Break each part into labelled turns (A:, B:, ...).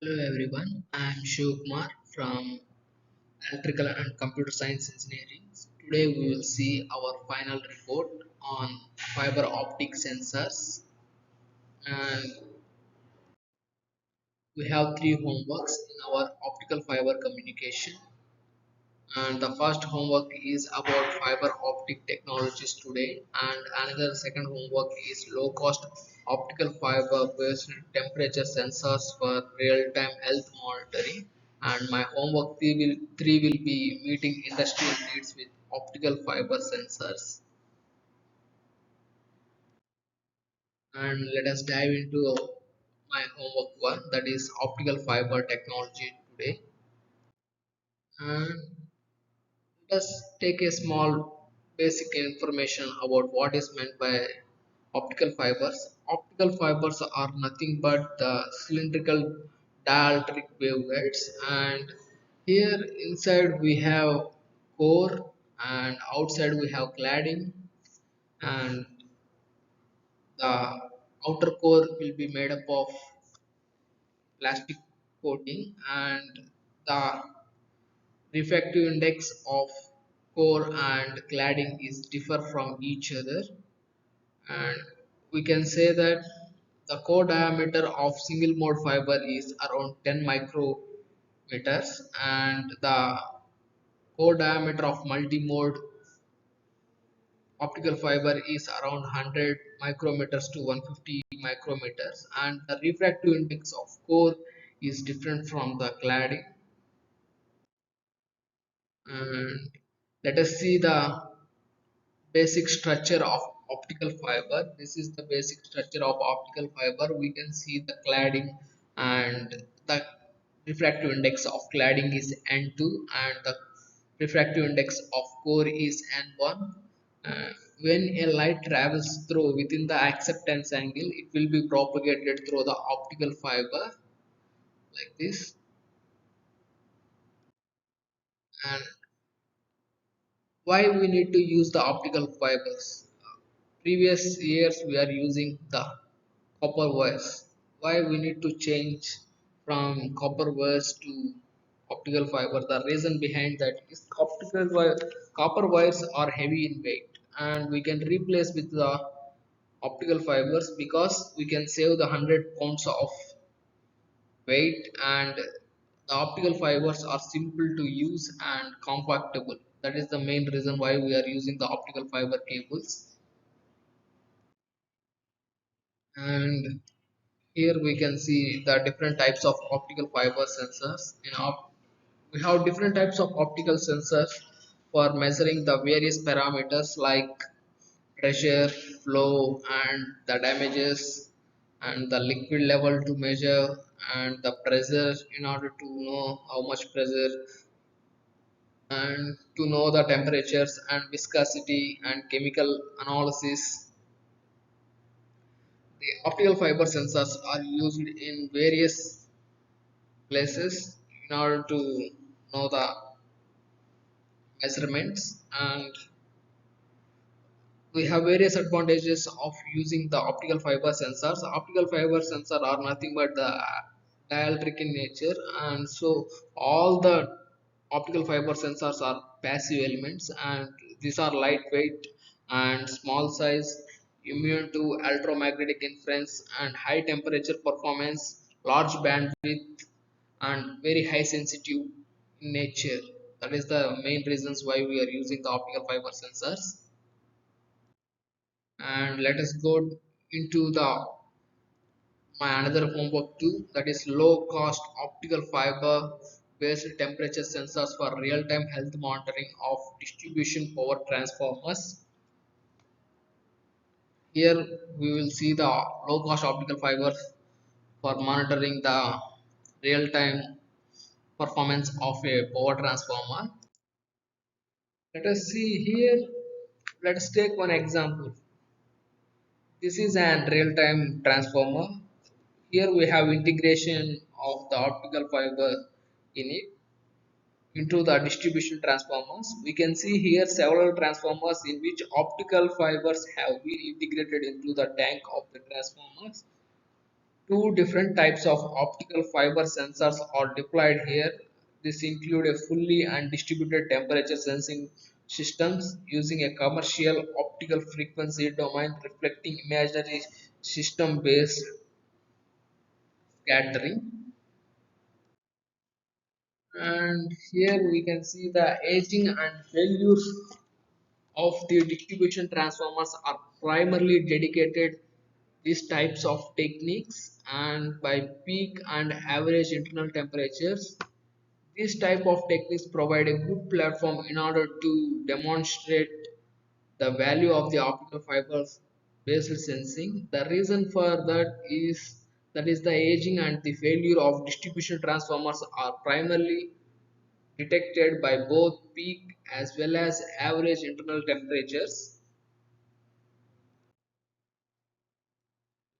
A: Hello everyone, I am Shiv Kumar from Electrical and Computer Science Engineering. Today we will see our final report on fiber optic sensors, and we have three homeworks in our optical fiber communication. And the first homework is about fiber optic technologies today, and another second homework is low cost optical fiber based temperature sensors for real time health monitoring. And my homework three will be meeting industrial needs with optical fiber sensors. And let us dive into my homework one, that is optical fiber technology today. And let's take a small basic information about what is meant by optical fibers. Optical fibers are nothing but the cylindrical dielectric waveguides, and here inside we have core and outside we have cladding, and the outer core will be made up of plastic coating, and the refractive index of core and cladding is differ from each other, and we can say that the core diameter of single mode fiber is around 10 micrometers, and the core diameter of multi-mode optical fiber is around 100 micrometers to 150 micrometers, and the refractive index of core is different from the cladding. And let us see the basic structure of optical fiber. This is the basic structure of optical fiber. We can see the cladding, and the refractive index of cladding is n2, and the refractive index of core is n1. uh, when a light travels through within the acceptance angle, it will be propagated through the optical fiber like this. And why we need to use the optical fibers? Previous years we are using the copper wires. Why we need to change from copper wires to optical fiber? The reason behind that is copper wires are heavy in weight, and we can replace with the optical fibers because we can save the 100 pounds of weight, and the optical fibers are simple to use and compactable. That is the main reason why we are using the optical fiber cables. And here we can see the different types of optical fiber sensors. We have different types of optical sensors for measuring the various parameters like pressure, flow, and the damages, and the liquid level to measure, and the pressure in order to know how much pressure, and to know the temperatures and viscosity and chemical analysis. The optical fiber sensors are used in various places in order to know the measurements, and we have various advantages of using the optical fiber sensors. Optical fiber sensor are nothing but the dielectric in nature, and so all the optical fiber sensors are passive elements, and these are lightweight and small size, immune to electromagnetic interference and high temperature performance, large bandwidth, and very high sensitive in nature. That is the main reasons why we are using the optical fiber sensors. And let us go into the my another homework too, that is low cost optical fiber based temperature sensors for real time health monitoring of distribution power transformers. Here we will see the low cost optical fibers for monitoring the real time performance of a power transformer. Let us see here. Let's take one example. This is an real time transformer. Here we have integration of the optical fiber in it into the distribution transformers. We can see here several transformers in which optical fibers have been integrated into the tank of the transformers. Two different types of optical fiber sensors are deployed here. This include a fully and distributed temperature sensing systems using a commercial optical frequency domain reflecting imaginary system based scattering. And here we can see the aging and failures of the distribution transformers are primarily dedicated these types of techniques, and by peak and average internal temperatures these type of techniques provide a good platform in order to demonstrate the value of the optical fibers based sensing. The reason for that is the aging and the failure of distribution transformers are primarily detected by both peak as well as average internal temperatures.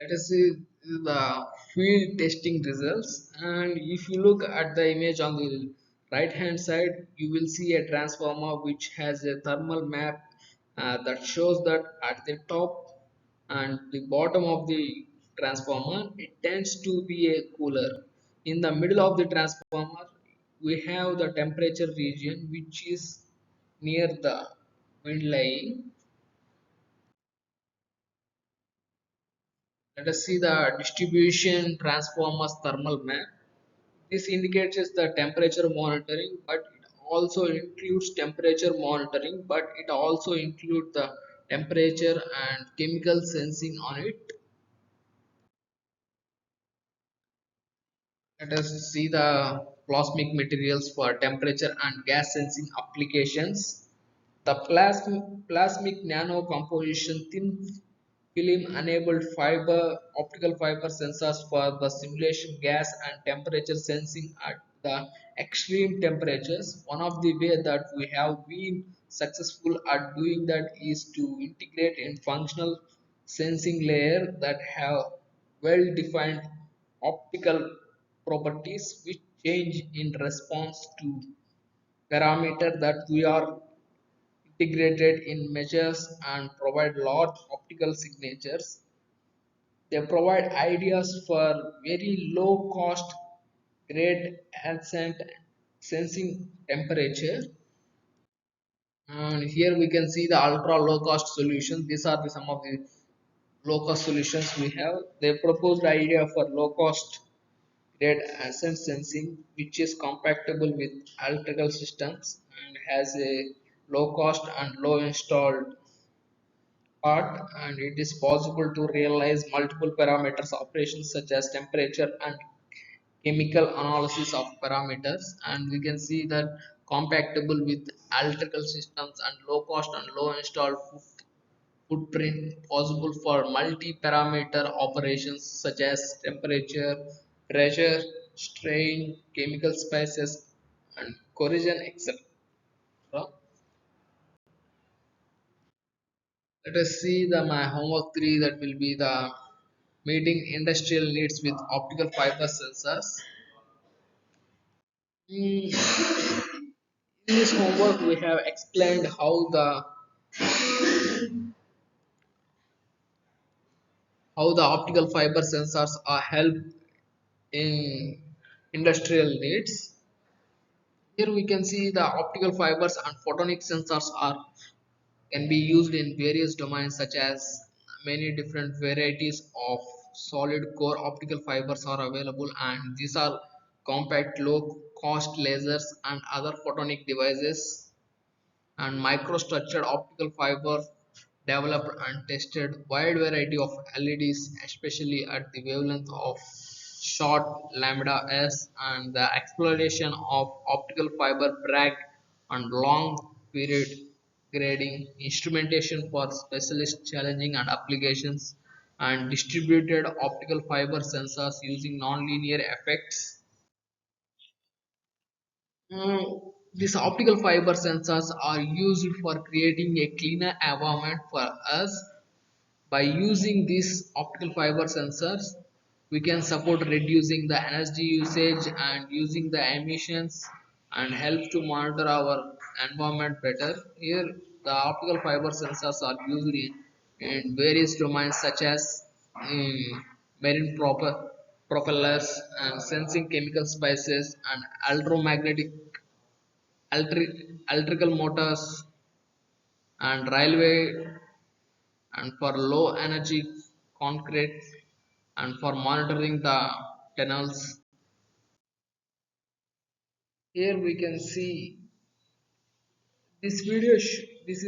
A: Let us see the field testing results, and if you look at the image on the right hand side you will see a transformer which has a thermal map that shows that at the top and the bottom of the transformer it tends to be a cooler. In the middle of the transformer we have the temperature region which is near the wind line. Let us see the distribution transformers thermal map. This indicates the temperature monitoring, but it also includes temperature monitoring, but it also includes the temperature and chemical sensing on it. Let us see the plasmic materials for temperature and gas sensing applications. The plasmic nano composition thin film enabled fiber optical fiber sensors for the simulation gas and temperature sensing at the extreme temperatures. One of the way that we have been successful at doing that is to integrate in functional sensing layer that have well defined optical properties which change in response to parameter that we are integrated in measures and provide large optical signatures. They provide ideas for very low cost grade ambient sensing temperature. And here we can see the ultra low cost solutions. These are some of the low cost solutions we have. They proposed idea for low cost grade ascent sensing which is compatible with electrical systems and has a low cost and low installed part, and it is possible to realize multiple parameters operations such as temperature and chemical analysis of parameters. And we can see that compatible with electrical systems and low cost and low installed footprint possible for multi-parameter operations such as temperature, pressure, strain, chemical species, and corrosion, etc. Let us see the my homework 3 that will be the meeting industrial needs with optical fiber sensors. In this homework we have explained how the optical fiber sensors are help in industrial needs. Here we can see the optical fibers and photonic sensors are can be used in various domains such as many different varieties of solid core optical fibers are available, and these are compact low cost lasers and other photonic devices and microstructured optical fiber developed and tested wide variety of LEDs especially at the wavelength of short lambda s, and the exploration of optical fiber bragg and long period grading instrumentation for specialist challenging and applications and distributed optical fiber sensors using nonlinear effects. These optical fiber sensors are used for creating a cleaner environment for us. By using these optical fiber sensors, we can support reducing the energy usage and using the emissions and help to monitor our environment better. Here, the optical fiber sensors are used in various domains such as marine proper propellers and sensing chemical spices and electromagnetic electrical motors and railway and for low energy concrete and for monitoring the tunnels. Here we can see this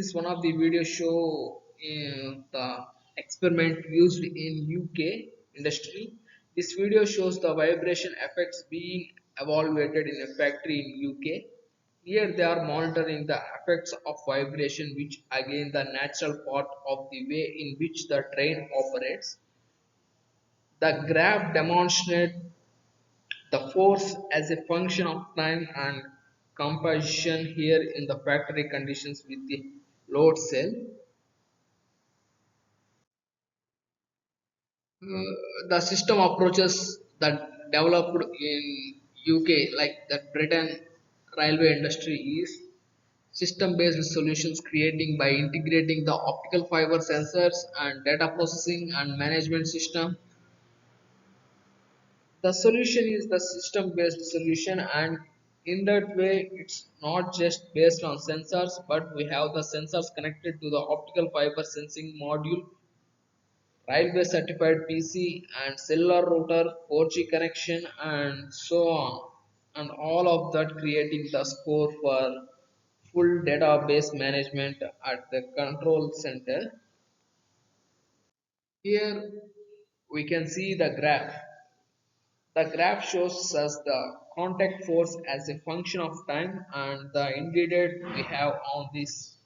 A: is one of the video show in the experiment used in UK industry. This video shows the vibration effects being evaluated in a factory in UK. Here they are monitoring the effects of vibration, which again the natural part of the way in which the train operates. The graph demonstrates the force as a function of time and composition here in the factory conditions with the load cell. The system approaches that developed in UK, like the Britain railway industry, is system-based solutions creating by integrating the optical fiber sensors and data processing and management system. The solution is the system based solution, and in that way it's not just based on sensors, but we have the sensors connected to the optical fiber sensing module, railway certified PC and cellular router, 4G connection and so on, and all of that creating the score for full database management at the control center. Here we can see the graph. The graph shows us the contact force as a function of time, and the ingredient we have on this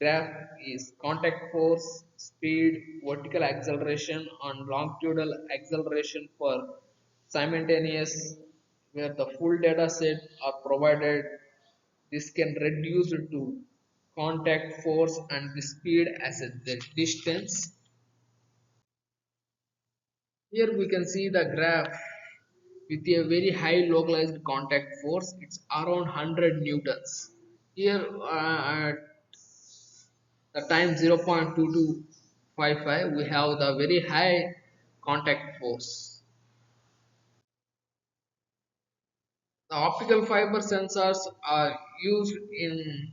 A: graph is contact force, speed, vertical acceleration and longitudinal acceleration for simultaneous where the full data set are provided. This can reduce to contact force and the speed as a the distance. Here we can see the graph with a very high localized contact force. It's around 100 newtons. Here at the time 0.2255 we have the very high contact force. The optical fiber sensors are used in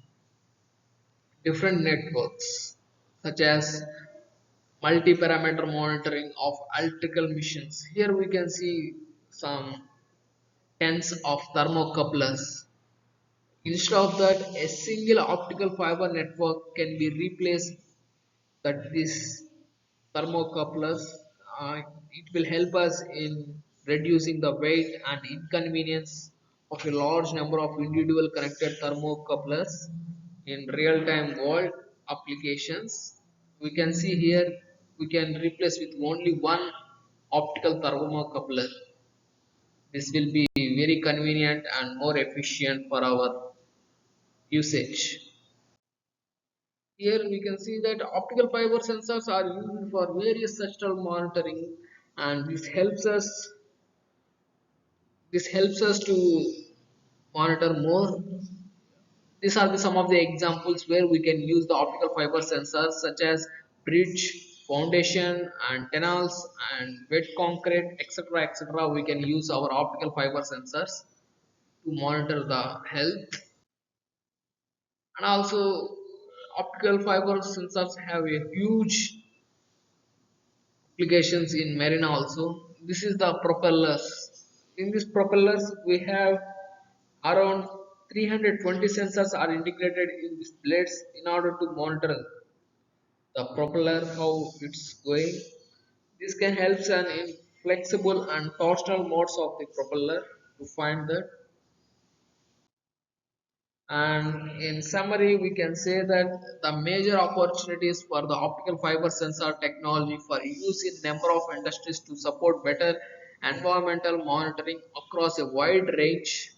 A: different networks such as multi-parameter monitoring of electrical missions. Here we can see some tens of thermocouplers. Instead of that, a single optical fiber network can be replaced. That this thermocouplers, it will help us in reducing the weight and inconvenience of a large number of individual connected thermocouplers in real-time world applications. We can see here we can replace with only one optical thermocoupler. This will be very convenient and more efficient for our usage. Here we can see that optical fiber sensors are used for various structural monitoring, and this helps us to monitor more. These are some of the examples where we can use the optical fiber sensors such as bridge, foundation and tunnels and wet concrete, etc., etc. We can use our optical fiber sensors to monitor the health. And also optical fiber sensors have a huge applications in marine also. This is the propellers. In these propellers we have around 320 sensors are integrated in these blades in order to monitor the propeller how it's going. This can help us in flexible and torsional modes of the propeller to find that. And in summary, we can say that the major opportunities for the optical fiber sensor technology for use in number of industries to support better environmental monitoring across a wide range.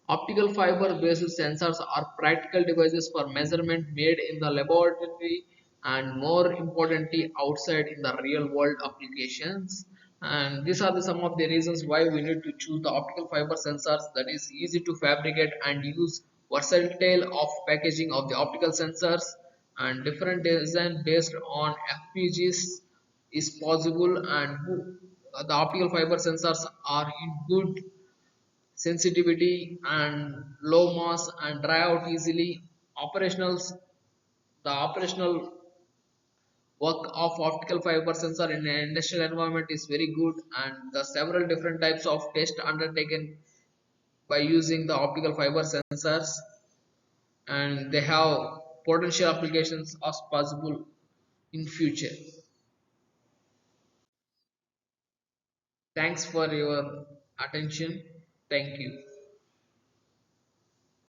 A: Optical fiber based sensors are practical devices for measurement made in the laboratory and more importantly outside in the real world applications. And these are some of the reasons why we need to choose the optical fiber sensors that is easy to fabricate and use versatile of packaging of the optical sensors and different design based on FPGs is possible and the optical fiber sensors are in good sensitivity and low mass and dry out easily. Operationals, the operational work of optical fiber sensor in an industrial environment is very good, and the several different types of tests undertaken by using the optical fiber sensors, and they have potential applications as possible in future. Thanks for your attention. Thank you.